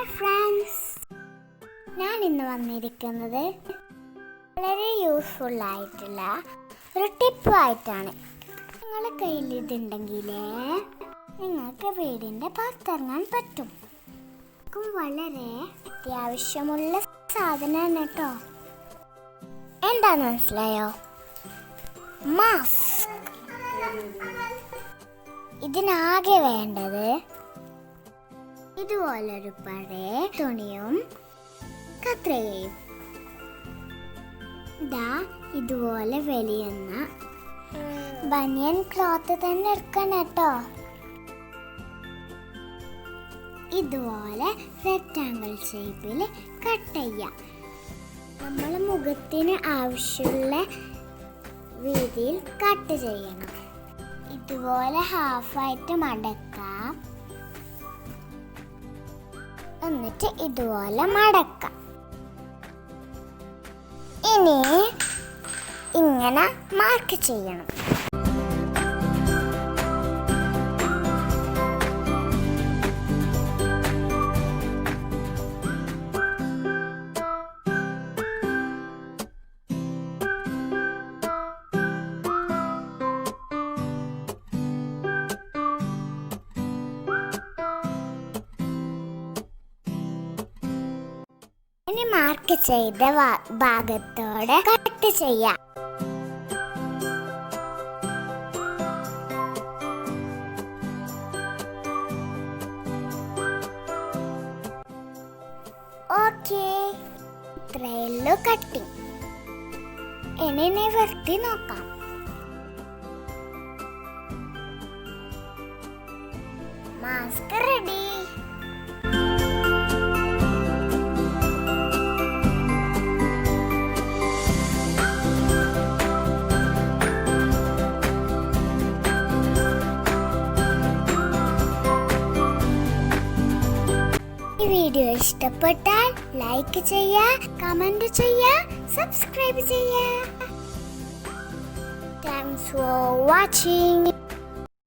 Hi friends, ഞാൻ ഇന്ന് വന്നിരിക്കുന്നത് വളരെ യൂസ്ഫുൾ ആയിട്ടുള്ള ഒരു ടിപ്പുമായിട്ടാണ്. നിങ്ങളുടെ കയ്യിൽ ഇതുണ്ടെങ്കിൽ നിങ്ങൾക്ക് വീടിൻ്റെ പുറത്തിറങ്ങാൻ പറ്റും. വളരെ അത്യാവശ്യമുള്ള സാധനമാണ് കേട്ടോ. എന്താണെന്ന് മനസ്സിലായോ? മാസ്ക്. ഇതിനാകെ വേണ്ടത് ഇതുപോലൊരു പഴയ തുണിയും കത്രികയും. ഇതുപോലെ വലിയുന്ന ബനിയൻ ക്ലോത്ത് തന്നെ എടുക്കണം കേട്ടോ. ഇതുപോലെ റെക്റ്റാങ്കിൾ ഷേപ്പിൽ കട്ട് ചെയ്യാം. നമ്മൾ മുഖത്തിന് ആവശ്യമുള്ള രീതിയിൽ കട്ട് ചെയ്യണം. ഇതുപോലെ ഹാഫായിട്ട് മടക്കാം, എന്നിട്ട് ഇതുപോലെ മടക്കാം. ഇനി ഇങ്ങനെ മാർക്ക് ചെയ്യണം. ഇനി മാർക്ക് ചെയ്ത ഭാഗത്തോടെ കട്ട് ചെയ്യാം. ഓക്കേ, ഇത്രയുള്ളൂ കട്ടിങ്. ഇനി നിവർത്തി നോക്കാം. Mask ready. ഈ വീഡിയോ ഇഷ്ടപ്പെട്ടാൽ ലൈക്ക് ചെയ്യുക, കമന്റ് ചെയ്യുക, സബ്സ്ക്രൈബ് ചെയ്യുക. Thanks for watching.